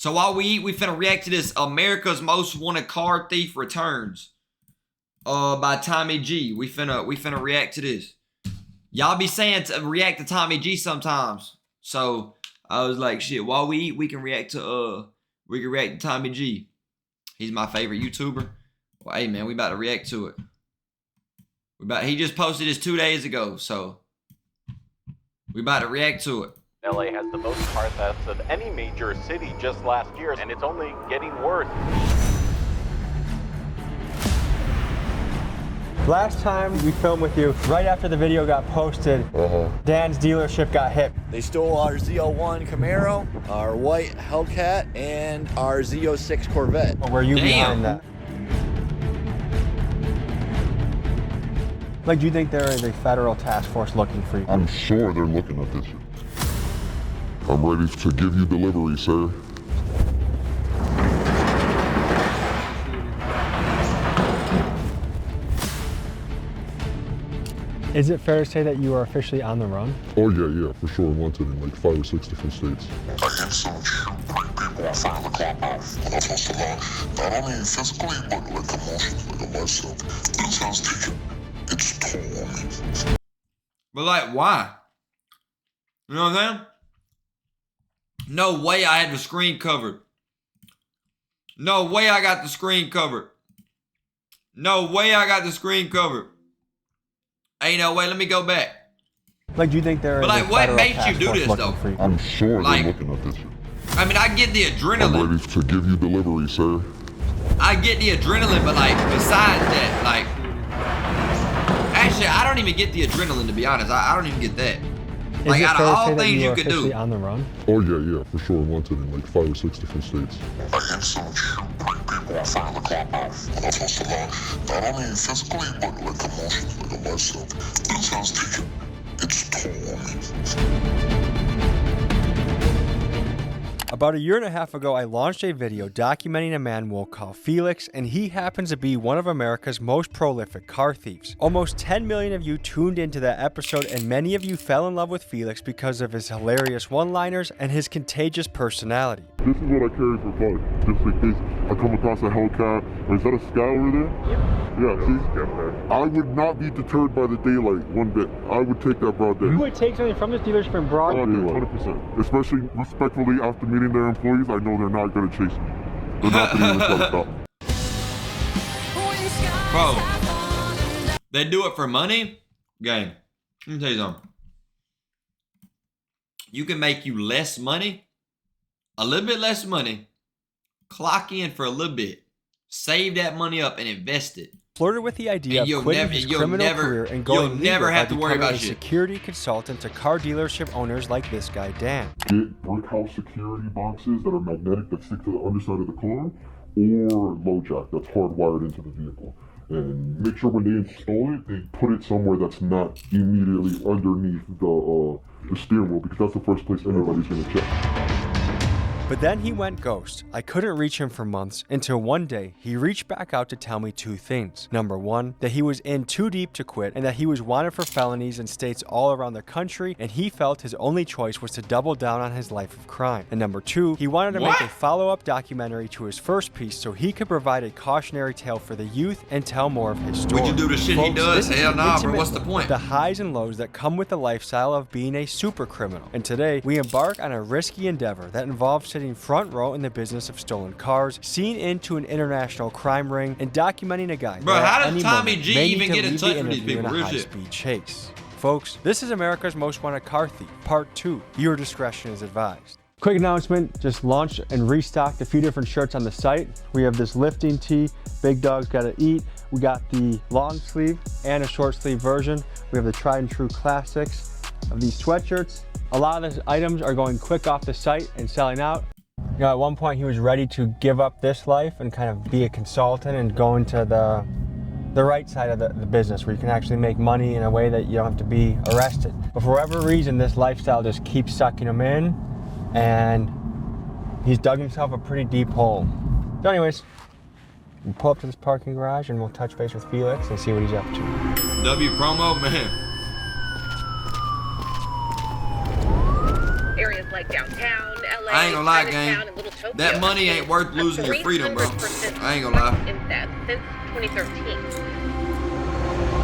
So while we eat, we finna react to this America's Most Wanted Car Thief Returns. By Tommy G. We finna react to this. Y'all be saying to react to Tommy G sometimes. So I was like, shit, while we eat, we can react to Tommy G. He's my favorite YouTuber. Well, hey man, we about to react to it. He just posted this 2 days ago, so we about to react to it. LA has the most car thefts of any major city just last year, and it's only getting worse. Last time we filmed with you, right after the video got posted, Dan's dealership got hit. They stole our Z01 Camaro, our white Hellcat, and our Z06 Corvette. Were you behind that? Like, do you think there is a federal task force looking for you? I'm sure they're looking at this. I'm ready to give you delivery, sir. Is it fair to say that you are officially on the run? Oh yeah, for sure. Wanted in like 5 or 6 different states. I instantly shoot 3 people in front of the clubhouse. That was a lot. Not only physically, but like emotionally, like myself. This has taken its toll on me. But like, why? You know what I'm saying? No way I had the screen covered. No way I got the screen covered. No way I got the screen covered. Ain't no way, let me go back. Like, do you think there is But like, what made you do this though? I'm sure Like, they're looking at this. I mean, I get the I'm adrenaline. ready to give you delivery, sir. I get the adrenaline, but like, besides that, like, actually, I don't even get the adrenaline, to be honest. I don't even get that. Like, out of all things you could do. On the run? Oh yeah, for sure. Wanted in like 5 or 6 different states. I instantly shoot 3 people in front of the clubhouse. That was a lot. Not only physically, but like emotionally, like myself. This has taken its toll on me. About 1.5 years ago, I launched a video documenting a man we'll call Felix, and he happens to be one of America's most prolific car thieves. Almost 10 million of you tuned into that episode, and many of you fell in love with Felix because of his hilarious one-liners and his contagious personality. This is what I carry for fun, just in case I come across a Hellcat. Or is that a Sky over there? Yep. Yeah, see? I would not be deterred by the daylight one bit. I would take that broad day. You would take something from this dealership in broad daylight? 100%. Especially respectfully after meeting their employees, I know they're not going to chase me. They're not going to even try to stop me. Bro, they do it for money? Gang, let me tell you something. You can make you less money, a little bit less money, clock in for a little bit, save that money up and invest it. Flirted with the idea of quitting his criminal career and going legal by becoming a security consultant to car dealership owners like this guy, Dan. Get brick house security boxes that are magnetic that stick to the underside of the car, or low jack that's hardwired into the vehicle. And make sure when they install it, they put it somewhere that's not immediately underneath the steering wheel, because that's the first place anybody's going to check. But then he went ghost. I couldn't reach him for months until one day he reached back out to tell me 2 things. Number 1, that he was in too deep to quit and that he was wanted for felonies in states all around the country, and he felt his only choice was to double down on his life of crime. And number 2, he wanted to make a follow-up documentary to his first piece so he could provide a cautionary tale for the youth and tell more of his story. Would you do the shit he does? Hell nah, bro. What's the point? The highs and lows that come with the lifestyle of being a super criminal. And today, we embark on a risky endeavor that involves sitting front row in the business of stolen cars, seeing into an international crime ring, and documenting a guy. Bro, how does Tommy G even get in touch with these people? Real shit. High-speed chase. Folks, this is America's Most Wanted Car Thief, Part 2. Your discretion is advised. Quick announcement, just launched and restocked a few different shirts on the site. We have this lifting tee, Big Dog's Gotta Eat. We got the long sleeve and a short sleeve version. We have the tried and true classics of these sweatshirts. A lot of the items are going quick off the site and selling out. You know, at one point he was ready to give up this life and kind of be a consultant and go into the right side of the business where you can actually make money in a way that you don't have to be arrested. But for whatever reason, this lifestyle just keeps sucking him in, and he's dug himself a pretty deep hole. So anyways, we'll pull up to this parking garage and we'll touch base with Felix and see what he's up to. W promo, man. Areas like downtown, LA. I I ain't gonna lie, gang. That money ain't worth losing your freedom, bro. I ain't gonna lie. Since 2013.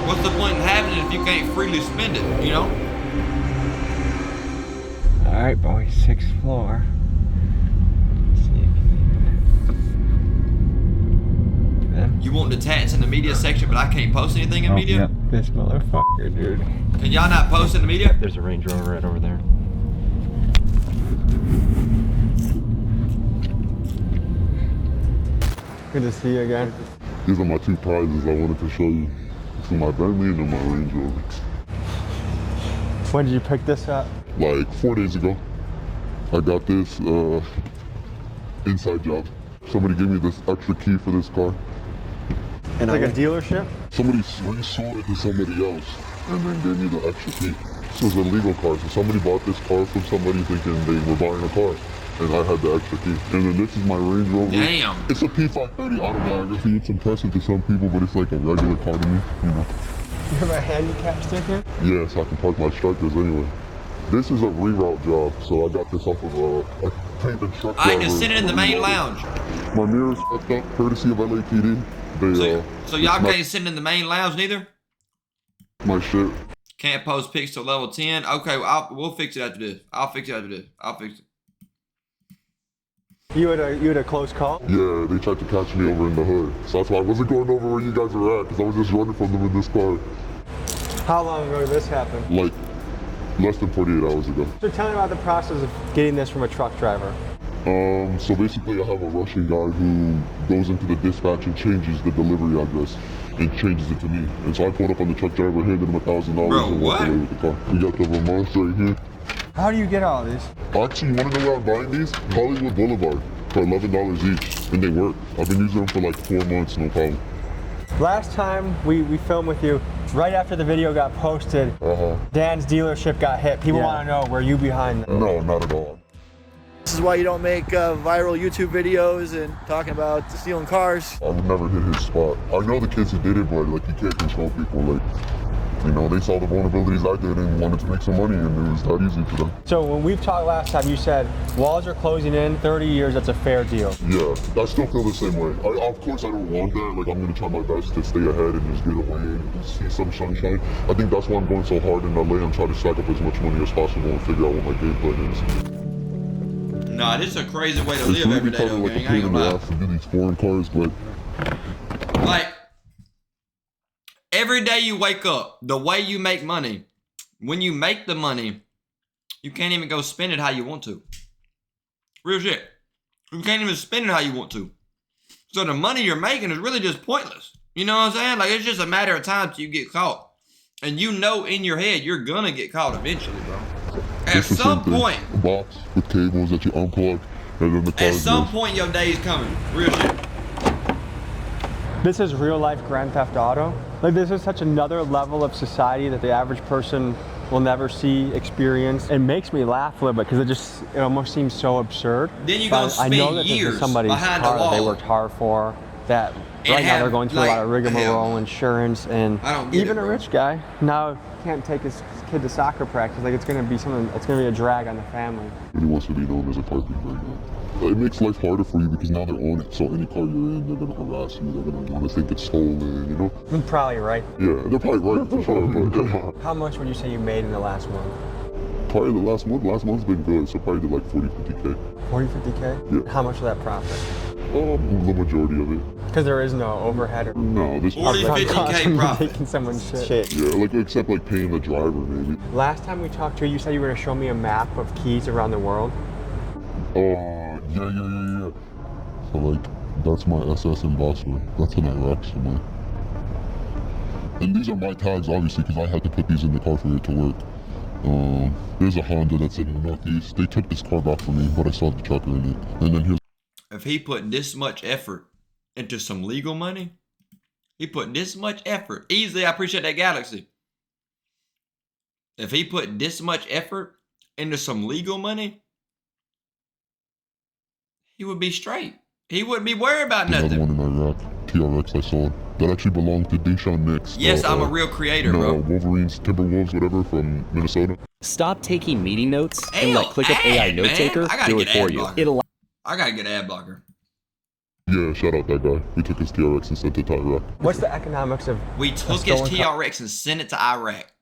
What's the point in having it if you can't freely spend it, you know? All right, boys, 6th floor. You want the tats in the media section, but I can't post anything in media? Yep. This motherfucker, dude. Can y'all not post in the media? There's a Range Rover right over there. Good to see you again. These are my 2 prizes I wanted to show you. This is my Bentley and then my Range Rover. When did you pick this up? Like 4 days ago. I got this inside job. Somebody gave me this extra key for this car. And like a dealership? Somebody resold it to somebody else and then gave me the extra key. This was a legal car, so somebody bought this car from somebody thinking they were buying a car. And I had the extra key. And then this is my Range Rover. Damn. It's a P530 autobiography. It's impressive to some people, but it's like a regular car to me, you know. You have a handicap sticker? Yeah, so I can park my strikers anyway. This is a reroute job, so I got this off of a painted truck driver. Alright, just sit in the main lounge. My mirror's fucked up, courtesy of LAPD. So y'all can't sit in the main lounge neither? My shit. Can't post pics to level 10? Okay, we'll fix it after this. I'll fix it after this. I'll fix it. You had a close call? Yeah, they tried to catch me over in the hood. So that's why I wasn't going over where you guys were at, because I was just running from them in this car. How long ago did this happen? Like, less than 48 hours ago. So tell me about the process of getting this from a truck driver. So basically I have a Russian guy who goes into the dispatch and changes the delivery address and changes it to me. And so I pulled up on the truck driver, handed him $1,000 and walked away with the car. We got the Vermont right here. How do you get all these? Actually, you want to know where I'm buying these? Hollywood Boulevard for $11 each, and they work. I've been using them for like 4 months, no problem. Last time we filmed with you, right after the video got posted, Dan's dealership got hit. People want to know, were you behind them? No, not at all. This is why you don't make viral YouTube videos and talking about stealing cars. I would never hit his spot. I know the kids who did it, but like you can't control people. Like, you know, they saw the vulnerabilities I did and wanted to make some money, and it was that easy for them. So when we've talked last time, you said walls are closing in, 30 years, that's a fair deal. Yeah, I still feel the same way. Of course, I don't want that. Like, I'm going to try my best to stay ahead and just get away and just see some sunshine. I think that's why I'm going so hard in LA and try to stack up as much money as possible and figure out what my game plan is. Nah, this is a crazy way to It's live really every day, though, like gang. a I pain ain't in gonna the lie. ass to do these foreign cars, but Like, every day you wake up, the way you make money, when you make the money, you can't even go spend it how you want to. Real shit. You can't even spend it how you want to. So the money you're making is really just pointless. You know what I'm saying? Like, it's just a matter of time till you get caught. And you know in your head you're gonna get caught eventually, bro. At it's the some same thing. point, A box with cables that you unplug, and then the car at some goes. point your day is coming. Real shit. This is real life Grand Theft Auto. Like, this is such another level of society that the average person will never see, experience. It makes me laugh a little bit because it almost seems so absurd. Then you're But gonna spend I know that this years is somebody's behind the car that they wall. worked hard for, that And right now have, they're going through like, a lot of rigmarole, hell, insurance, and I don't get even it, a bro. rich guy now can't take his kid to soccer practice. Like, it's gonna be something, it's gonna be a drag on the family. Really wants to be known as a car thief right now. It makes life harder for you because now they're on it. So any car you're in, they're gonna harass you. They're gonna want to think it's stolen. You know? You're probably right. Yeah, they're probably right for sure. But How much would you say you made in the last month? probably the last month. Last month's been good. So probably did like 40, 50K. 40, 50K? Yeah. How much of that profit? The majority of it. Because there is no overhead or No, this 40, upfront 50K cost from profit. taking someone's shit. Yeah, like except like paying the driver maybe. Last time we talked to you, you said you were going to show me a map of keys around the world. Yeah. So like, that's my SS ambassador. That's in Iraq somewhere. And these are my tags, obviously, because I had to put these in the car for it to work. There's a Honda that's in the Northeast. They took this car back from me, but I saw the trucker in it. And then here's If he put this much effort into some legal money, he put this much effort. Easily, I appreciate that Galaxy. If he put this much effort into some legal money, he would be straight. He wouldn't be worried about another nothing. one in Iraq. TRX I sold. That actually belonged to Deshaun Nix. Yes, I'm a real creator, bro. Wolverines, Timberwolves, whatever, from Minnesota. Stop taking meeting notes and let Hell, ClickUp AI ad, Note man. Taker I gotta do it get for ad you. blocker. I gotta get ad blocker. Yeah, shout out that guy. We took his TRX and sent it to Iraq. What's the economics of We a took his stolen car TRX and sent it to Iraq.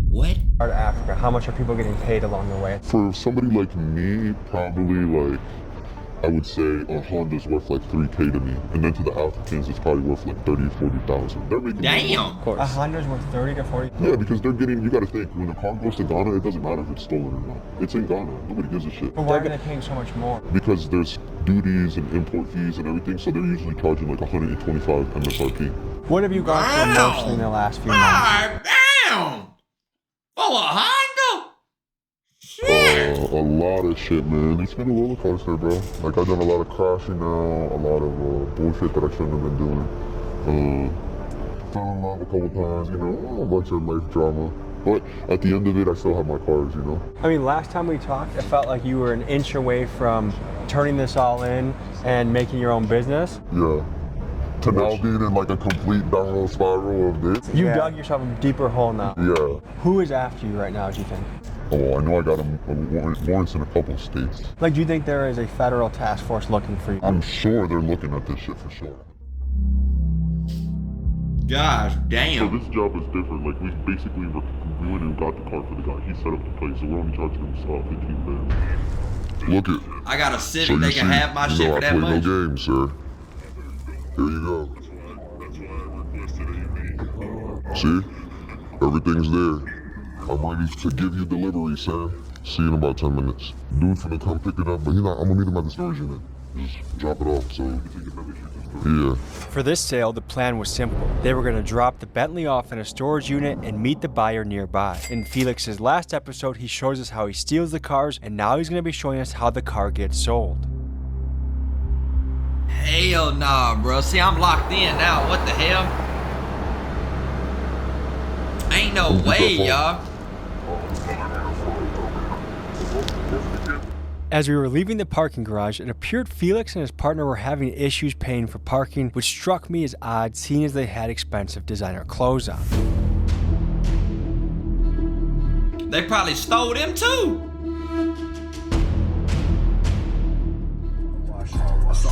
What? to Africa? How much are people getting paid along the way? For somebody like me, probably like, I would say a Honda's worth like 3K to me. And then to the Africans, it's probably worth like 30, 40,000. They're making Damn. Of course. A Honda's worth 30 to 40. Yeah, because they're getting, you gotta think, when a car goes to Ghana, it doesn't matter if it's stolen or not. It's in Ghana. Nobody gives a shit. But why are they paying so much more? Because there's duties and import fees and everything, so they're usually charging like 125 MSRP. What have you gone through Wow. mostly in the last few months? God damn. For a Honda? Shit. A lot of shit, man. It's been a roller coaster, bro. Like, I've done a lot of crashing now, a lot of bullshit that I shouldn't have been doing. Fell in love a couple times, you know, a bunch of life drama. But at the end of it, I still have my cars, you know. I mean, last time we talked, it felt like you were an inch away from turning this all in and making your own business. Yeah. To now being in like a complete downward spiral of this. You dug yourself a deeper hole now. Yeah. Who is after you right now, do you think? Oh, I know I got warrants in a couple of states. Like, do you think there is a federal task force looking for you? I'm sure they're looking at this shit for sure. Gosh So damn. this job is different. Like, we basically went and got the car for the guy. He set up the place, so we're only charging him 15 grand. Look it. I got a So Civic. you They see, can have my you shit know for I that play much. no games, sir. Here you go. See? Everything's there. I'm ready to give you delivery, sir. See you in about 10 minutes. Dude's gonna come pick it up, but I'm gonna meet him at the storage unit. Just drop it off, so you can take it. Yeah. For this sale, the plan was simple. They were going to drop the Bentley off in a storage unit and meet the buyer nearby. In Felix's last episode, he shows us how he steals the cars, and now he's going to be showing us how the car gets sold. Hell nah, bro. See, I'm locked in now. What the hell? Ain't no way, y'all. As we were leaving the parking garage, it appeared Felix and his partner were having issues paying for parking, which struck me as odd, seeing as they had expensive designer clothes on. They probably stole them too.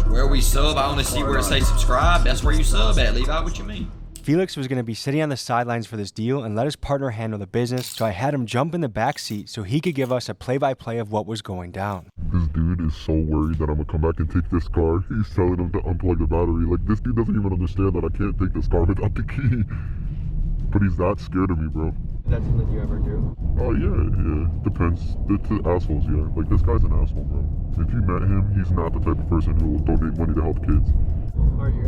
Where we sub, I only see where it says subscribe. That's where you sub at. Leave out what you mean. Felix was going to be sitting on the sidelines for this deal and let his partner handle the business, so I had him jump in the back seat so he could give us a play-by-play of what was going down. This dude is so worried that I'm gonna come back and take this car. He's telling him to unplug the battery. Like, this dude doesn't even understand that I can't take this car without the key. But he's that scared of me, bro. Is that something you ever do? Oh, yeah. Depends. It's assholes, yeah. Like, this guy's an asshole, bro. If you met him, he's not the type of person who will donate money to help kids. Are you?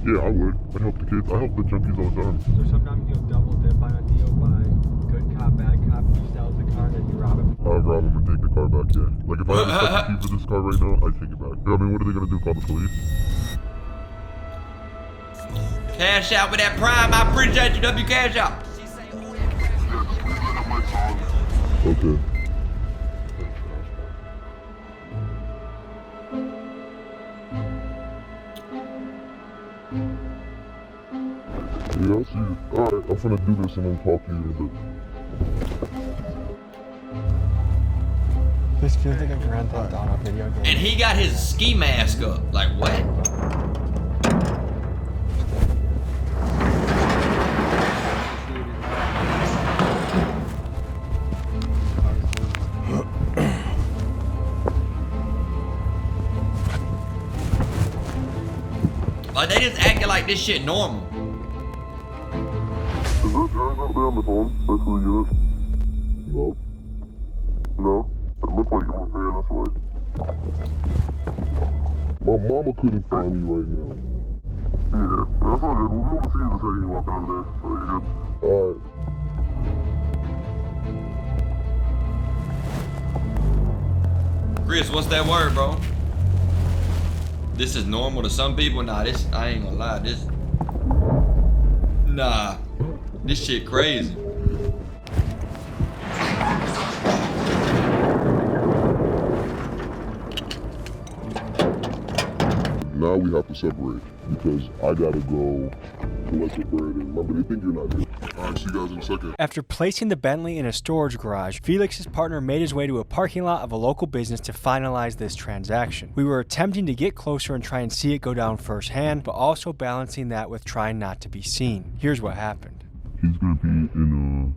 Yeah, I would. I'd help the kids. I help the junkies all the time. So sometimes you'll double dip on a deal by good cop, bad cop. He sells the car and then you rob him. I'd rob him and take the car back, yeah. Like, if I had a second key for this car right now, I'd take it back. I mean, what are they gonna do, call the police? Cash out with that Prime. I appreciate you, W. Cash out. Okay. Yeah, I'll see you. Alright, I'm gonna do this and then talk to you in a bit. This feels like a Grand Theft Auto video game. And he got his ski mask up. Like, what? Like, they just acting like this shit normal. Is there guys out there on the phone? That's who you is? No. No? It looked like you were paying us right. My mama couldn't find me right now. Yeah, that's all good. We'll be able to see you the second you walk out of there. So you're good. Alright. Chris, what's that word, bro? This is normal to some people. Nah, this, I ain't gonna lie, this. Nah, this shit crazy. Now we have to separate because I gotta go collect the bread and remember they think you're not here. I'll see you guys in a second. After placing the Bentley in a storage garage, Felix's partner made his way to a parking lot of a local business to finalize this transaction. We were attempting to get closer and try and see it go down firsthand, but also balancing that with trying not to be seen. Here's what happened. He's gonna be in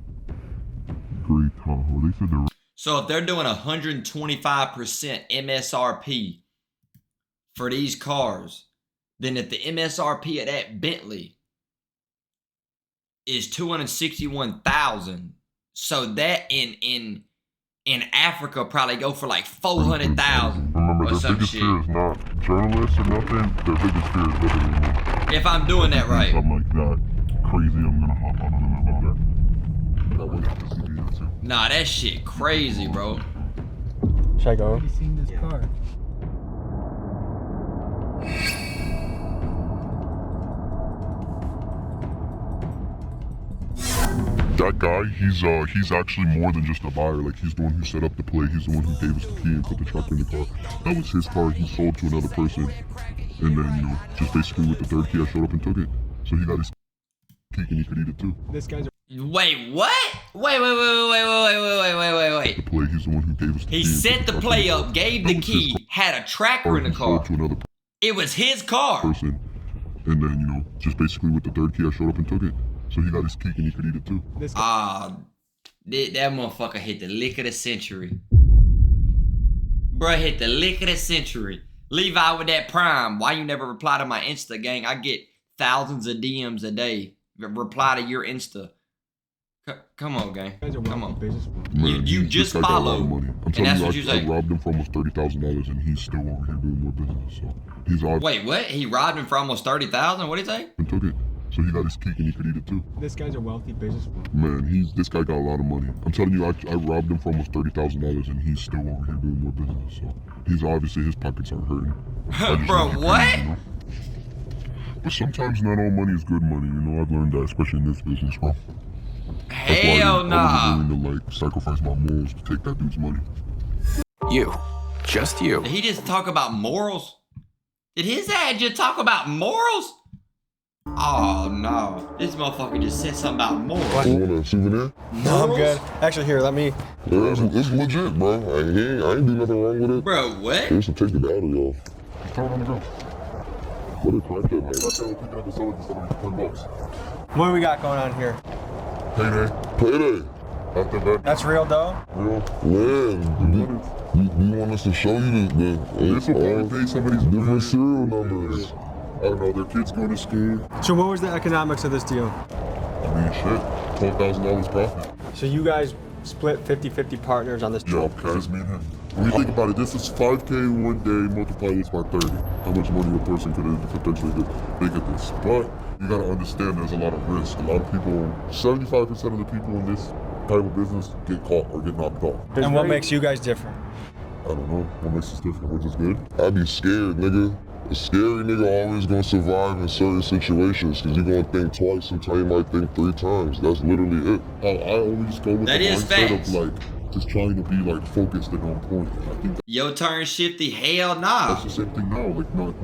a gray Tahoe. They said they're So if they're doing 125% MSRP for these cars, then if the MSRP of that Bentley is 261,000, so that in Africa probably go for like 400,000 remember, or their some biggest shit. fear is not journalists or nothing. Their biggest fear is living in me. If I'm doing that right. Something like that crazy, I'm gonna hop on them about that. That way you can see the answer. Nah, that shit crazy, bro. Should I go? Have you seen this car? That guy, he's actually more than just a buyer. Like, he's the one who set up the play. He's the one who gave us the key and put the truck in the car. That was his car. He sold to another person, and then, you know, just basically with the third key, I showed up and took it. So he got his cake and he could eat it too. This guy's Wait, what? Wait. The play, he's the one who gave us the key. He set the play up, gave the key, had a tracker in the He car. sold to another It was his car. person, and then, you know, just basically with the third key, I showed up and took it. So he got his cake and he could eat it too. Ah, that motherfucker hit the lick of the century. Bruh hit the lick of the century. Levi with that prime. Why you never reply to my Insta, gang? I get thousands of DMs a day. Reply to your Insta. Come on, gang. Come on. Man, You this just guy got a lot of followed. money. I'm And telling that's you, what you I say. robbed him for almost $30,000 and he's still over here doing more business. So he's odd Wait, what? He robbed him for almost 30,000? What did he say? and took it. So he got his cake and he could eat it too. This guy's a wealthy businessman. Man, this guy got a lot of money. I'm telling you, I robbed him for almost $30,000 and he's still over here doing more business. So he's obviously, his pockets aren't hurting. I just Bro, know he what? can, you know? But sometimes not all money is good money. You know, I've learned that, especially in this business, bro. That's why Hell nah. I wasn't willing to, like, sacrifice my morals to take that dude's money. You. Just you. Did he just talk about morals? Did his ass just talk about morals? Oh no. This motherfucker just said something about morals. You want a souvenir? No, I'm good. Actually, here, let me. Yeah, it's legit, bro. I ain't do nothing wrong with it. Bro, what? They used to take the battery off. Just turn it on the go. What a crack that, man. That's how we pick it up and sell it for $20. What do we got going on here? Payday. After that, That's real dough? man, you want us to show you this will probably pay some of these different serial numbers. I don't know, their kids go to school. So what was the economics of this deal? I mean, shit, $12,000 profit. So you guys split 50-50 partners on this Yeah, trip? cash me and him. When you think about it, this is $5K one day, multiply this by 30. How much money a person could potentially make at this? But you gotta understand there's a lot of risk. A lot of people, 75% of the people in this type of business get caught or get knocked off. And what makes you guys different? I don't know. What makes us different? We're just good. I'd be scared, nigga. A scary nigga always gonna survive in certain situations because you're gonna think twice, sometimes you might think 3 times. That's literally it. I always go with That the is mindset facts. of like just trying to be like focused and on point. And I think Your turn, Shvfty. Hell nah. that's the same thing now. Like not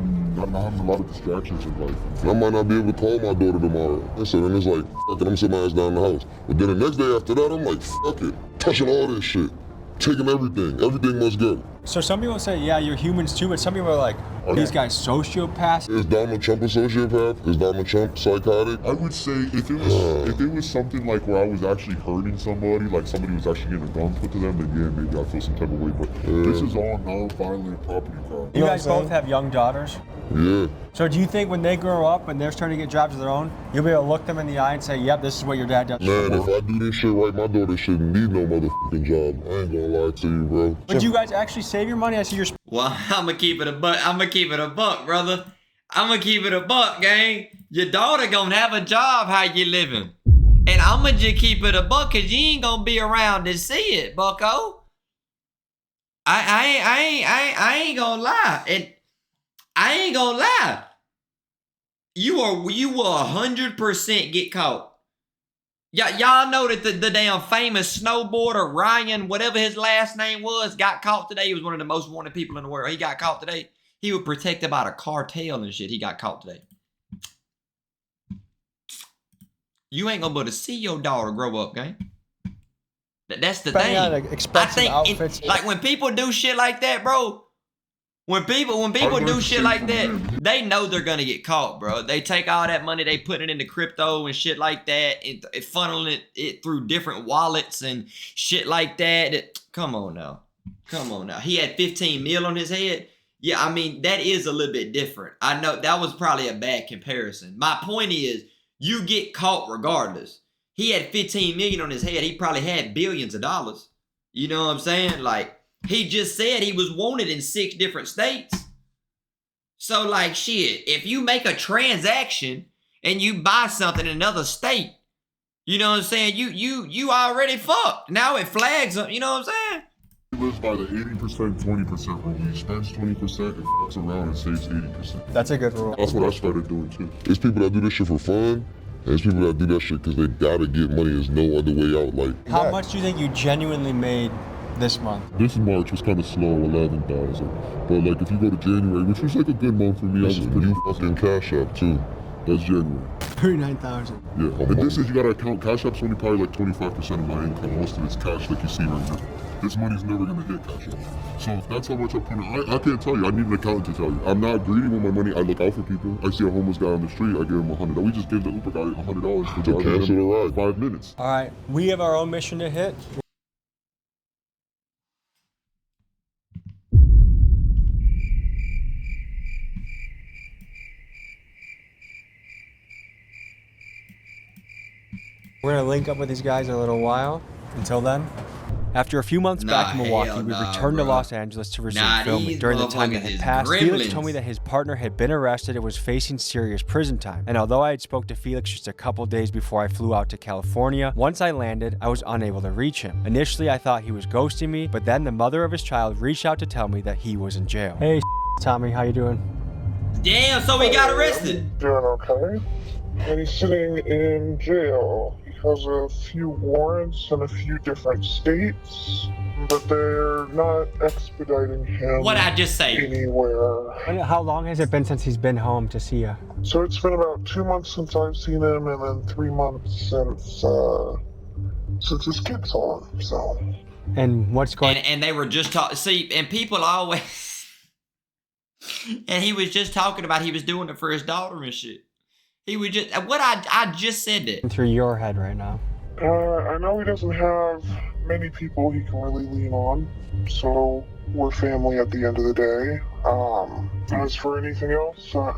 having a lot of distractions in life. I might not be able to call my daughter tomorrow. And so then it's like, fuck it, I'm sitting my ass down in the house. But then the next day after that, I'm like, fuck it, touching all this shit, taking everything. Everything must go. So some people say, yeah, you're humans too, but some people are like, these guys sociopaths. Is Donald Trump a sociopath? Is Donald Trump psychotic? I would say if it was something like where I was actually hurting somebody, like somebody was actually getting a gun put to them, then yeah, maybe I feel some type of way. But this is all non-violent property crime. You guys both have young daughters. Yeah. So do you think when they grow up and they're starting to get jobs of their own, you'll be able to look them in the eye and say, yep, this is what your dad does? Man, if I do this shit right, my daughter shouldn't need no motherfucking job. I ain't gonna lie to you, bro. But you guys actually save your money? I see you're Well, I'ma keep it a buck, brother. I'ma keep it a buck, gang. Your daughter gonna have a job how you living. And I'ma just keep it a buck cause you ain't gonna be around to see it, bucko. I ain't gonna lie. I ain't gonna lie. You will 100% get caught. Y'all know that the damn famous snowboarder Ryan, whatever his last name was, got caught today. He was one of the most wanted people in the world. He got caught today. He was protected by the cartel and shit. He got caught today. You ain't gonna be able to see your daughter grow up, gang. That's the Depending on, thing. like, expensive outfits. Like when people do shit like that, bro. When people do shit like that, they know they're gonna get caught, bro. They take all that money, they put it into crypto and shit like that, and funneling it through different wallets and shit like that. Come on now. He had 15 mil on his head. Yeah, I mean, that is a little bit different. I know that was probably a bad comparison. My point is, you get caught regardless. He had 15 million on his head. He probably had billions of dollars. You know what I'm saying? Like, he just said he was wanted in 6 different states. So, like, shit, if you make a transaction and you buy something in another state, you know what I'm saying? You already fucked. Now it flags up. You know what I'm saying? He lives by the 80%, 20% rule. He spends 20% and fucks around and saves 80%. That's a good rule. That's what I started doing too. There's people that do this shit for fun, and there's people that do that shit because they gotta get money. There's no other way out. Like, How much do you think you genuinely made this month? this March was kind of slow, 11,000. But like, if you go to January, which was like a good month for me, I was pretty fucking Cash App too. That's January. 39,000. Yeah. And this is, you gotta account, Cash App's only probably like 25% of my income. Most of it's cash like you see right now. This money's never gonna hit Cash App. So if that's how much I put in, I can't tell you. I need an accountant to tell you. I'm not greedy with my money. I look out for people. I see a homeless guy on the street, I give him $100. We just gave the Uber guy $100 for driving him 5 minutes. All right, we have our own mission to hit. We're gonna link up with these guys in a little while. Until then, after a few months back in Milwaukee, we returned to Los Angeles to resume filming. During the time that had passed, Felix told me that his partner had been arrested and was facing serious prison time. And although I had spoke to Felix just a couple days before I flew out to California, once I landed, I was unable to reach him. Initially, I thought he was ghosting me, but then the mother of his child reached out to tell me that he was in jail. Hey, Tommy, how you doing? Damn, so he got arrested. Doing okay. And he's sitting in jail. He has a few warrants in a few different states, but they're not expediting him. What I just say? Anywhere. And how long has it been since he's been home to see you? So it's been about 2 months since I've seen him, and then 3 months since his kid's on. So. And what's going? And they were just talking. See, and people always. And he was just talking about he was doing it for his daughter and shit. He was just what I just said that. Through your head right now. I know he doesn't have many people he can really lean on, so we're family at the end of the day. As for anything else, I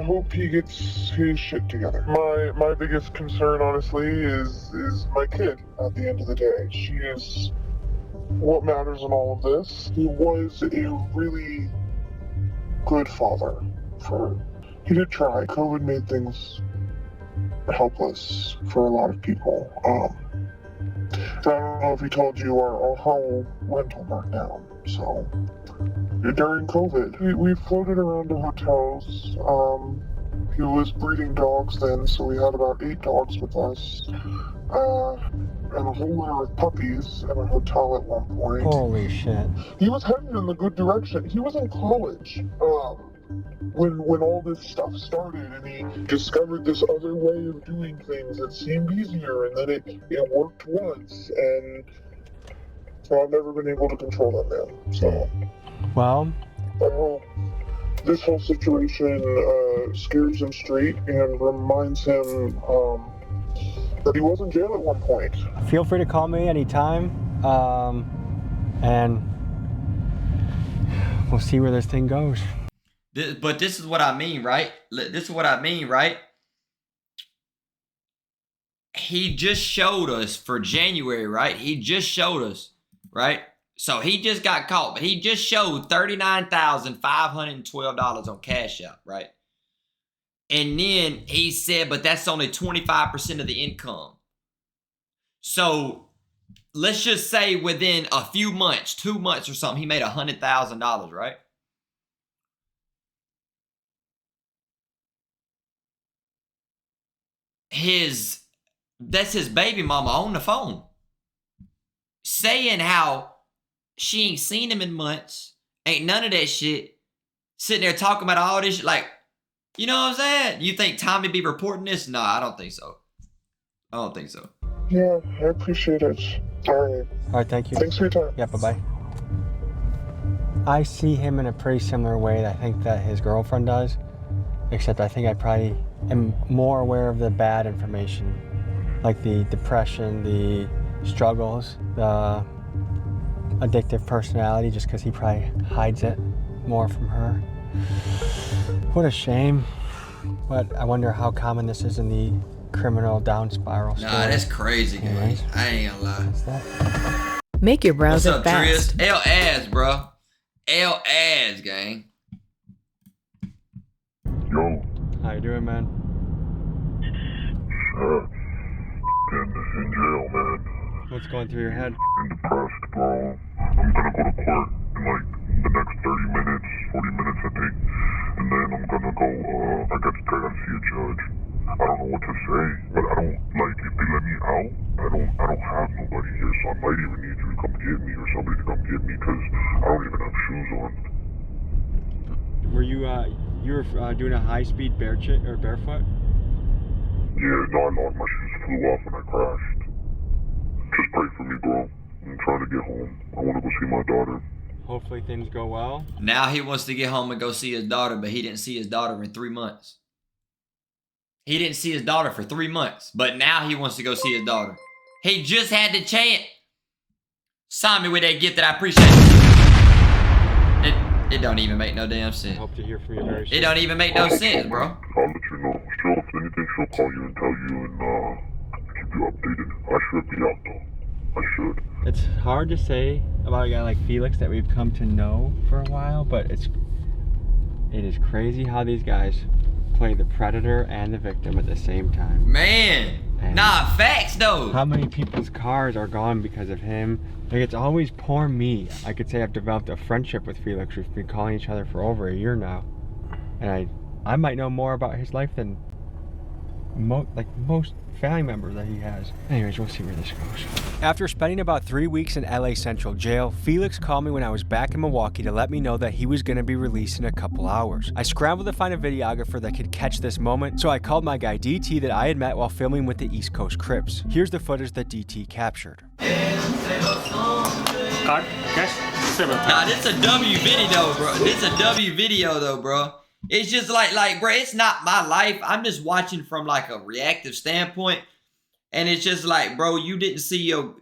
hope he gets his shit together. My biggest concern, honestly, is my kid. At the end of the day, she is what matters in all of this. He was a really good father. He did try. COVID made things helpless for a lot of people. I don't know if he told you our whole rental burnt down. So during COVID, we floated around to hotels. He was breeding dogs then, so we had about 8 dogs with us. And a whole litter of puppies in a hotel at one point. Holy shit. He was heading in the good direction. He was in college when all this stuff started, and he discovered this other way of doing things that seemed easier, and then it worked once, and so I've never been able to control that man. So, well, I hope this whole situation scares him straight and reminds him that he was in jail at one point. Feel free to call me anytime, and we'll see where this thing goes. But this is what I mean, right? This is what I mean, right? He just showed us for January, right? He just showed us, right? So he just got caught, but he just showed $39,512 on Cash App, right? And then he said, but that's only 25% of the income. So let's just say within a few months, 2 months or something, he made $100,000, right? That's his baby mama on the phone saying how she ain't seen him in months, ain't none of that shit, sitting there talking about all this shit, like, You know what I'm saying? You think Tommy be reporting this? No, I don't think so. I don't think so. Yeah, I appreciate it. All right. All right, thank you. Thanks for your time. Yeah, bye-bye. I see him in a pretty similar way that I think that his girlfriend does, except I think I probably am more aware of the bad information, like the depression, the struggles, the addictive personality, just because he probably hides it more from her. What a shame. But I wonder how common this is in the criminal down spiral story. Nah, that's crazy, gang. Anyways. I ain't gonna lie. What's that? Make your browser What's up, fast. Trias? L-Ass, bro. L-Ass, gang. Yo, How you doing, man? in jail, man. What's going through your head? I'm depressed, bro. I'm gonna go to court in like the next 30 minutes, 40 minutes, I think. And then I'm gonna go, I gotta see a judge. I don't know what to say, but I don't, like, if they let me out, I don't have nobody here, so I might even need you to come get me or somebody to come get me, because I don't even have shoes on. Were you were doing a high-speed barefoot? Yeah, no, my shoes flew off when I crashed. Just pray for me, bro. I'm trying to get home. I want to go see my daughter. Hopefully things go well. Now he wants to get home and go see his daughter, but he didn't see his daughter in 3 months. He didn't see his daughter for 3 months, but now he wants to go see his daughter. He just had the chance. Sign me with that gift that I appreciate. It don't even make no damn sense. Hope to hear from you very soon. It don't even make no sense, bro. I'll let you know. Sure, if anything, she'll call you and tell you and keep you updated. I should be out though. I should. It's hard to say about a guy like Felix that we've come to know for a while, but it is crazy how these guys play the predator and the victim at the same time. Man. And nah, facts though. how many people's cars are gone because of him? Like, it's always poor me. I could say I've developed a friendship with Felix. We've been calling each other for over a year now. And I might know more about his life than most family members that he has. Anyways, we'll see where this goes. After spending about 3 weeks in LA Central Jail, Felix called me when I was back in Milwaukee to let me know that he was going to be released in a couple hours. I scrambled to find a videographer that could catch this moment, so I called my guy DT that I had met while filming with the East Coast Crips. Here's the footage that DT captured. Nah, this a W video, bro. This a W video though, bro. It's just like, bro, it's not my life. I'm just watching from like a reactive standpoint. And it's just like, bro, you didn't see your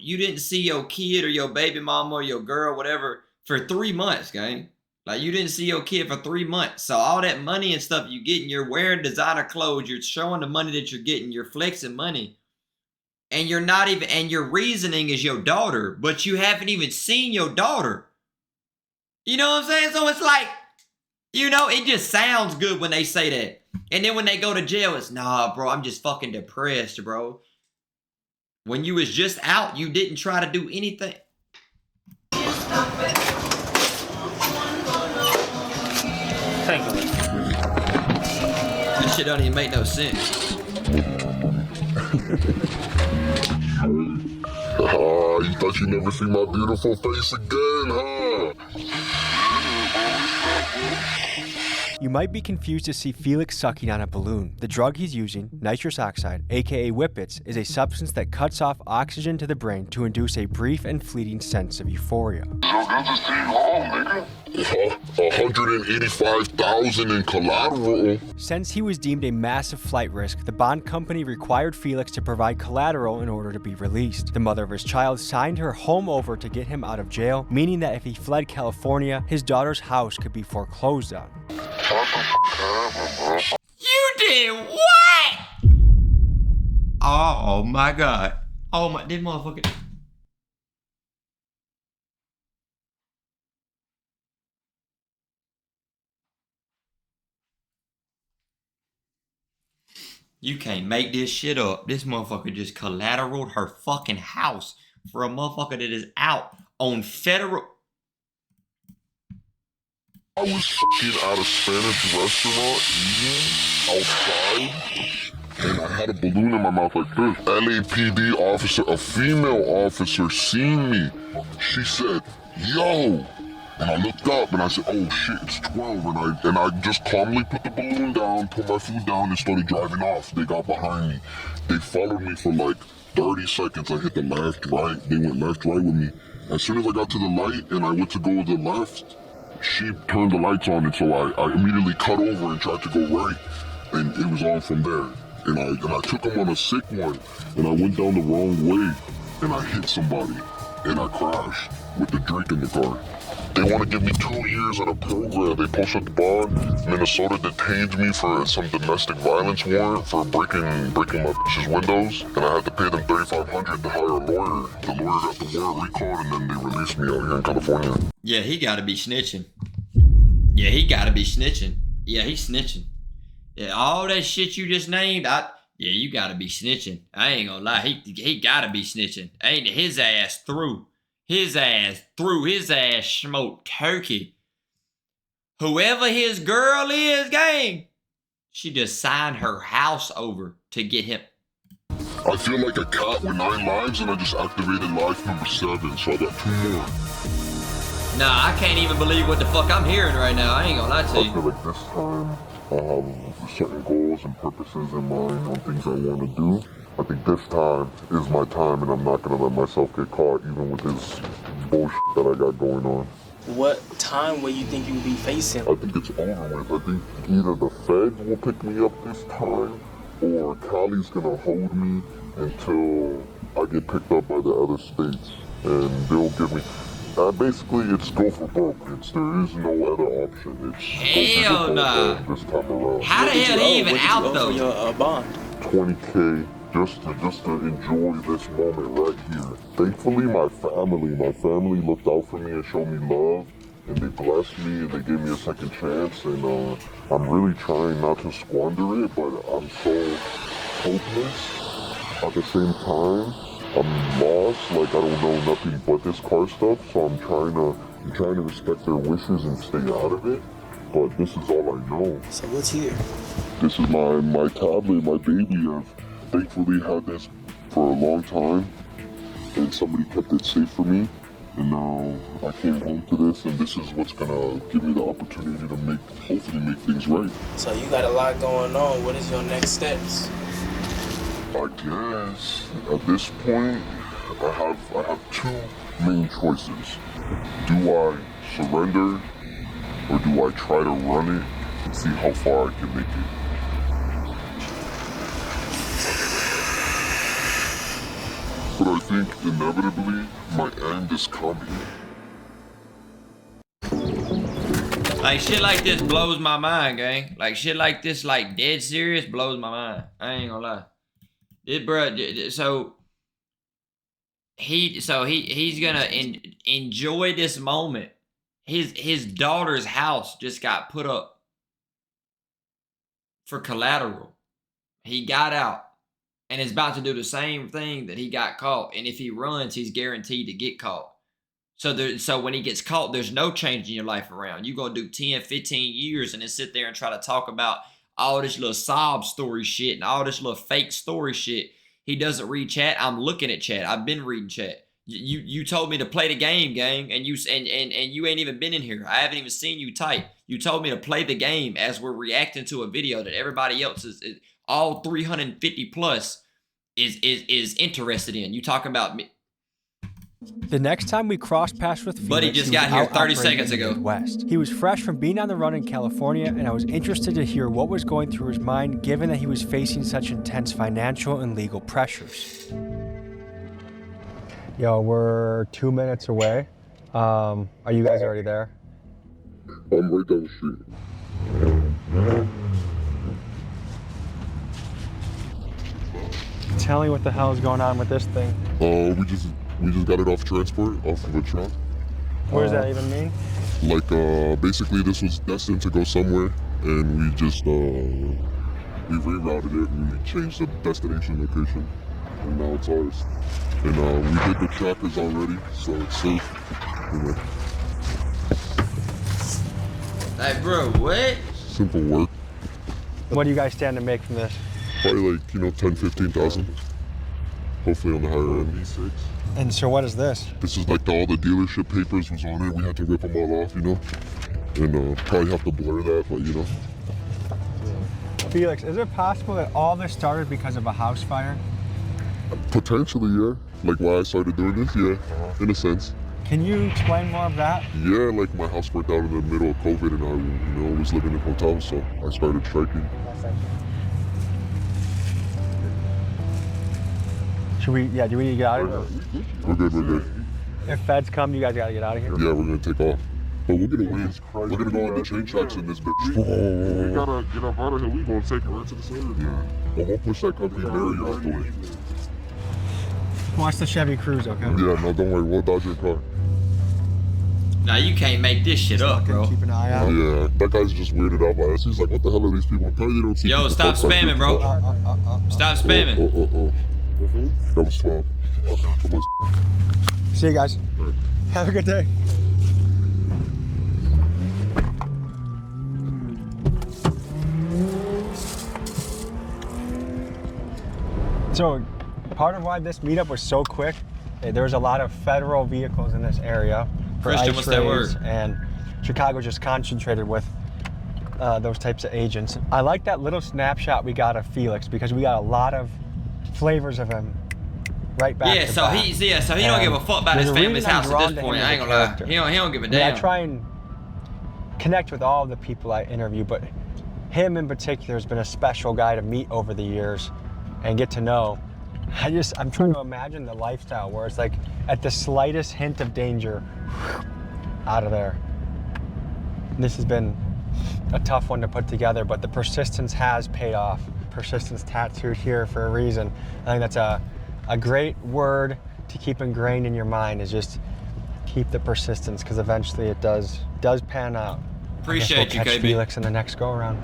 kid or your baby mama or your girl, whatever, for 3 months, gang. Like, you didn't see your kid for 3 months. So all that money and stuff you getting, you're wearing designer clothes, you're showing the money that you're getting, you're flexing money. And you're not even, and your reasoning is your daughter, but you haven't even seen your daughter. You know what I'm saying? So it's like, you know, it just sounds good when they say that. And then when they go to jail, it's, nah, bro, I'm just fucking depressed, bro. When you was just out, you didn't try to do anything. This shit don't even make no sense. You thought you'd never see my beautiful face again, huh? You might be confused to see Felix sucking on a balloon. The drug he's using, nitrous oxide, aka Whippets, is a substance that cuts off oxygen to the brain to induce a brief and fleeting sense of euphoria. $185,000 in collateral. Since he was deemed a massive flight risk, the bond company required Felix to provide collateral in order to be released. The mother of his child signed her home over to get him out of jail, meaning that if he fled California, his daughter's house could be foreclosed on. You did what? Oh my God. Oh my, this motherfucker. You can't make this shit up. This motherfucker just collateraled her fucking house for a motherfucker that is out on federal. I was fucking at a Spanish restaurant eating outside, and I had a balloon in my mouth like this. LAPD officer, a female officer, seen me. She said, yo, And I looked up and I said, oh shit, it's 12. And I just calmly put the balloon down, put my food down, and started driving off. They got behind me. They followed me for like 30 seconds. I hit the left, right. They went left, right with me. As soon as I got to the light and I went to go to the left, she turned the lights on, and so I immediately cut over and tried to go right. And it was on from there. And I took them on a sick one, and I went down the wrong way, and I hit somebody, and I crashed with the drink in the car. They want to give me 2 years on a program. They posted the bond. Minnesota detained me for some domestic violence warrant for breaking my bitch's windows, and I had to pay them $3,500 to hire a lawyer. The lawyer got the warrant recalled, and then they released me out here in California. Yeah, he gotta be snitching. Yeah, he gotta be snitching. Yeah, he's snitching. Yeah, all that shit you just named, yeah, you gotta be snitching. I ain't gonna lie, he gotta be snitching. Ain't his ass through. His ass smoked turkey. Whoever his girl is, gang, she just signed her house over to get him. I feel like a cat with 9 lives, and I just activated life number 7, so I got 2 more. Nah, I can't even believe what the fuck I'm hearing right now. I ain't gonna lie to you. I feel like this time I have certain goals and purposes in mind on things I want to do. I think this time is my time, and I'm not going to let myself get caught, even with this bullshit that I got going on. What time will you think you'll be facing? I think it's over with. I think either the feds will pick me up this time, or Cali's going to hold me until I get picked up by the other states, and they'll give me... basically, it's go for broke. There is no other option. It's hell nah. This time around. How the hell he even out though? For your bond? $20K just to enjoy this moment right here. Thankfully, my family looked out for me and showed me love, and they blessed me and they gave me a second chance. And I'm really trying not to squander it, but I'm so hopeless at the same time. I'm lost, like I don't know nothing but this car stuff, so I'm trying to respect their wishes and stay out of it, but this is all I know. So what's here? This is my tablet, my baby. I've thankfully had this for a long time, and somebody kept it safe for me, and now I came home to this, and this is what's gonna give me the opportunity to hopefully make things right. So you got a lot going on. What is your next steps? I guess at this point, I have 2 main choices. Do I surrender, or do I try to run it and see how far I can make it? But I think inevitably my end is coming. Like shit like this blows my mind, gang. Like shit like this, like dead serious, blows my mind. I ain't gonna lie. This bruh, so he's gonna enjoy this moment. His daughter's house just got put up for collateral. He got out and is about to do the same thing that he got caught. And if he runs, he's guaranteed to get caught. So when he gets caught, there's no changing your life around. You're gonna do 10, 15 years and then sit there and try to talk about all this little sob story shit and all this little fake story shit. He doesn't read chat. I'm looking at chat. I've been reading chat. You told me to play the game, gang, and you ain't even been in here. I haven't even seen you type. You told me to play the game as we're reacting to a video that everybody else is all 350 plus is interested in. You talking about me? The next time we crossed paths with Felix, Buddy just got here 30 seconds ago. West. He was fresh from being on the run in California, and I was interested to hear what was going through his mind given that he was facing such intense financial and legal pressures. Yo, we're 2 minutes away. Are you guys already there? I'm right down the street. Tell me what the hell is going on with this thing. We just got it off transport, off of a truck. What does that even mean? Like, basically this was destined to go somewhere, and we just, we rerouted it, and we changed the destination location, and now it's ours. And, we did the trackers already, so it's safe, you know. Like, bro, what? Simple work. What do you guys stand to make from this? Probably like, 10, 15,000. Hopefully on the higher end. And so what is this? This is like all the dealership papers was on it. We had to rip them all off, you know? And probably have to blur that, but you know. Felix, is it possible that all this started because of a house fire? Potentially, yeah. Like why I started doing this, yeah, in a sense. Can you explain more of that? Yeah, like my house burnt down in the middle of COVID and I, was living in hotels, so I started striking. Do we need to get out of here? We're good. If feds come, you guys gotta get out of here? Yeah, we're gonna take off. But we're gonna win. We're gonna go on the chain tracks in this bitch. We gotta get up out of here. We gonna take it right to the center. Yeah. But we'll push that company barrier out the way. Watch the Chevy Cruze, okay? Yeah, no, don't worry. We'll dodge your car. Nah, you can't make this shit up, bro. Keep an eye out. Yeah, that guy's just weirded out by us. He's like, what the hell are these people? Apparently they don't see Yo, people stop fuck like spamming, this. bro. Stop spamming. That was fun. Come on. See you guys. Have a good day. So, part of why this meetup was so quick, there was a lot of federal vehicles in this area for Christian, ICE what's that raids, word? and Chicago just concentrated with those types of agents. I like that little snapshot we got of Felix because we got a lot of flavors of him right back Yeah, to so back. he don't give a fuck about his There's a family's reason I'm house at drawn this to point. him I as ain't a gonna lie. character. He don't give a I mean, damn. I try and connect with all the people I interview, but him in particular has been a special guy to meet over the years and get to know. I'm trying to imagine the lifestyle where it's like at the slightest hint of danger, out of there. This has been a tough one to put together, but the persistence has paid off. Persistence tattooed here for a reason. I think that's a great word to keep ingrained in your mind, is just keep the persistence, because eventually it does pan out. Appreciate you, catch KB. Felix in the next go around.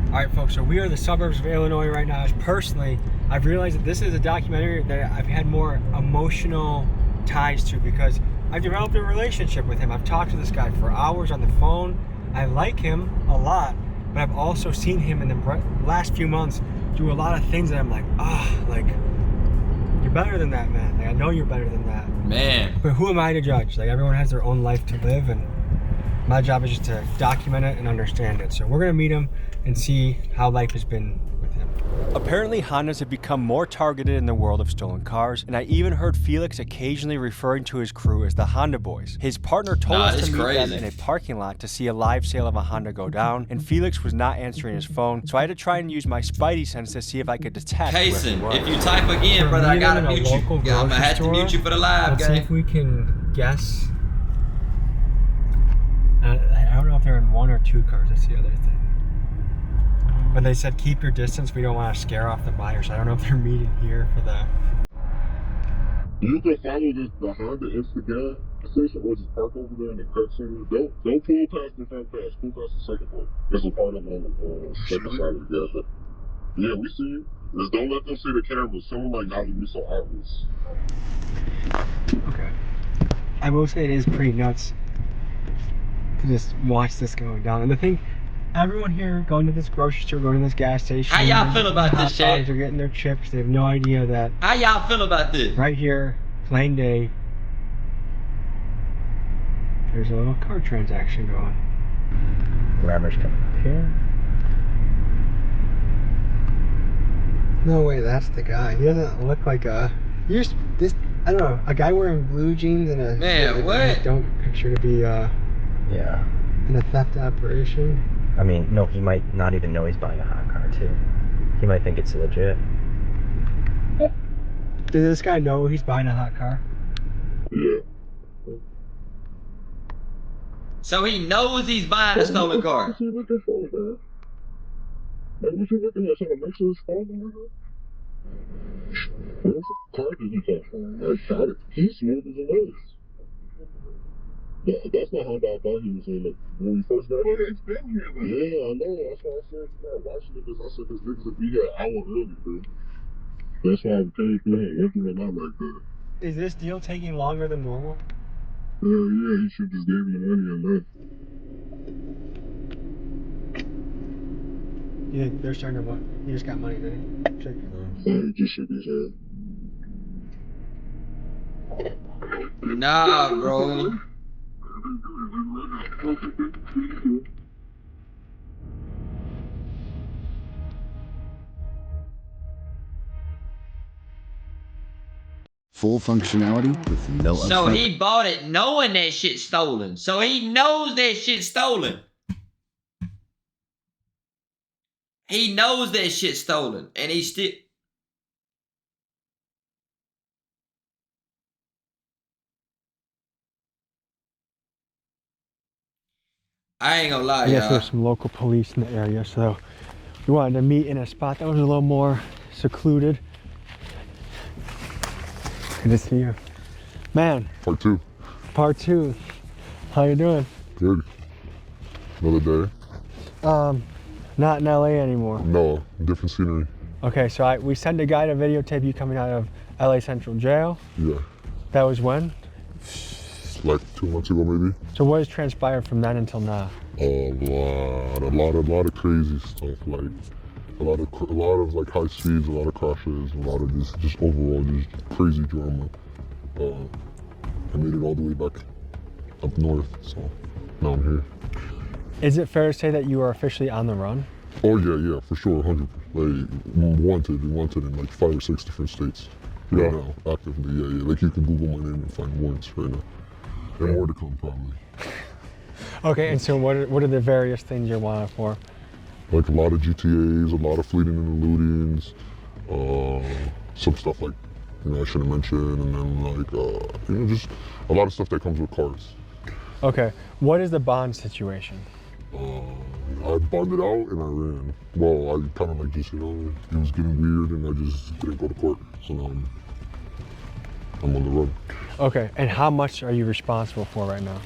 All right, folks, so we are in the suburbs of Illinois right now. Personally, I've realized that this is a documentary that I've had more emotional ties to because I've developed a relationship with him. I've talked to this guy for hours on the phone. I like him a lot, but I've also seen him in the last few months do a lot of things that I'm like, like, you're better than that, man. Like, I know you're better than that. Man. But who am I to judge? Like, everyone has their own life to live, and my job is just to document it and understand it. So we're gonna meet him and see how life has been with him. Apparently, Hondas have become more targeted in the world of stolen cars, and I even heard Felix occasionally referring to his crew as the Honda Boys. His partner told us to meet them in a parking lot to see a live sale of a Honda go down, and Felix was not answering his phone, so I had to try and use my spidey sense to see if I could detect where he Kason, was. if you type again, brother, I gotta mute you. Yeah, I'm gonna have to mute you for the live, Let's see guy. if we can guess. I don't know if they're in one or two cars. That's the other thing. But they said keep your distance. We don't want to scare off the buyers. I don't know if they're meeting here for the. You can follow the Honda Instagram station or just park over there in the cut center. Don't pull past the front pass. Pull past the second one. This is part of the second side of the gas. Yeah, we see you. Just don't let them see the cameras. Someone like not to be so obvious. Okay. I will say it is pretty nuts to just watch this going down. And the thing, everyone here going to this grocery store, going to this gas station. How y'all feel about this shit? They're getting their chips. They have no idea that. How y'all feel about this? Right here, plain day. There's a little car transaction going. Rammer's coming up here. No way, that's the guy. He doesn't look like a. I don't know, a guy wearing blue jeans and a. Man, what? I don't picture to be Yeah. in a theft operation. I mean, no, he might not even know he's buying a hot car, too. He might think it's legit. Does this guy know he's buying a hot car? Yeah. So he knows he's buying a stolen car. What you looking for, man? Like, what you looking at? Trying to make sure it's falling over? What car did you get for him? Like, got it. He's smooth as a lace. That's not how I thought he was in it. When we first got here. It's been here, man. Yeah, I know. That's why I said, man, watching it, I said, this niggas would be here an hour early, bro. That's why I'm paying for him, working him out like that. Is this deal taking longer than normal? Yeah, he should just gave me the money and left. You think they're starting to want? He just got money, did he? Check. He just shook his head. Nah, bro. Full functionality with no So upfront. he bought it knowing that shit's stolen. So he knows that shit's stolen. He knows that shit's stolen. And he still... I ain't gonna lie, I guess y'all. there's some local police in the area, so we wanted to meet in a spot that was a little more secluded. Good to see you. Man. Part 2. Part 2. How you doing? Good. Another day. Not in LA anymore. No, different scenery. Okay, so we sent a guy to videotape you coming out of LA Central Jail. Yeah. That was when? Like 2 months ago, maybe. So what has transpired from then until now? A lot of crazy stuff. Like a lot of like high speeds, a lot of crashes, a lot of just overall just crazy drama. I made it all the way back up north, so now I'm here. Is it fair to say that you are officially on the run? Oh yeah, for sure, 100. Like wanted in like 5 or 6 different states. Right now, actively, yeah. Like you can Google my name and find warrants right now. And more to come probably. Okay, and so what are the various things you're wanted for? Like a lot of GTAs, a lot of fleeting and eludings, some stuff like, I shouldn't mention, and then like, just a lot of stuff that comes with cars. Okay, what is the bond situation? I bonded out and I ran. Well, I kind of like just, it was getting weird and I just didn't go to court. So now I'm on the road. Okay, and how much are you responsible for right now?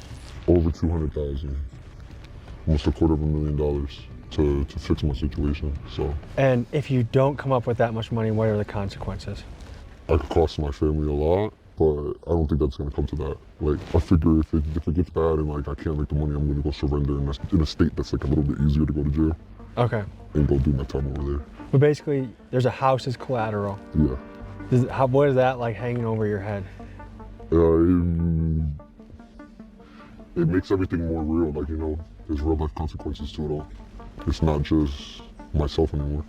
Over 200,000, almost $250,000 to fix my situation, so. And if you don't come up with that much money, what are the consequences? I could cost my family a lot, but I don't think that's gonna come to that. Like, I figure if it gets bad and like I can't make the money, I'm gonna go surrender in a state that's like a little bit easier to go to jail. Okay. And go do my time over there. But basically, there's a house as collateral. Yeah. What is that like hanging over your head? It makes everything more real, like, there's real life consequences to it all. It's not just myself anymore.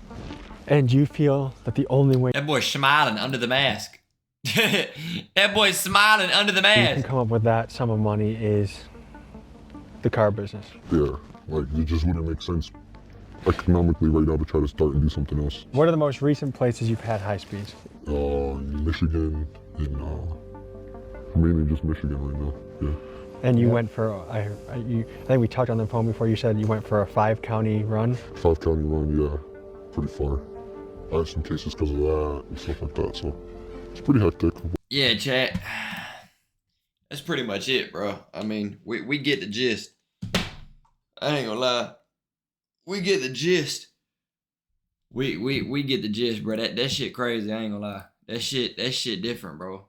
And do you feel that the only way That boy's smiling under the mask. That boy's smiling under the you can mask. come up with that sum of money is the car business? Yeah, like it just wouldn't make sense economically right now to try to start and do something else. What are the most recent places you've had high speeds? Michigan and mainly just Michigan right now, yeah. And you went for, I think we talked on the phone before, you said you went for a 5-county run? 5-county run, yeah, pretty far. I had some cases because of that and stuff like that, so it's pretty hectic. Yeah, chat. That's pretty much it, bro. I mean, we get the gist. I ain't gonna lie. We get the gist. We get the gist, bro. That shit crazy, I ain't gonna lie. That shit different, bro.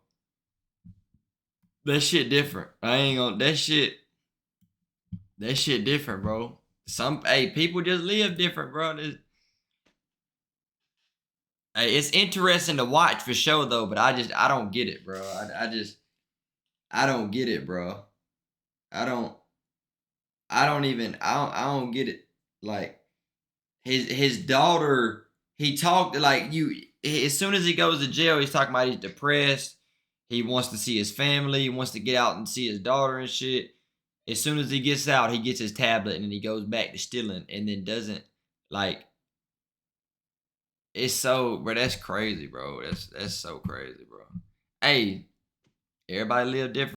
That shit different. I ain't gonna, that shit different, bro. People just live different, bro. It's interesting to watch for sure though, but I don't get it, bro. I don't get it, bro. I don't get it. Like his daughter, he talked like as soon as he goes to jail, he's talking about he's depressed. He wants to see his family. He wants to get out and see his daughter and shit. As soon as he gets out, he gets his tablet and he goes back to stealing and then doesn't, like, it's so, bro, that's crazy, bro. That's so crazy, bro. Hey, everybody live different.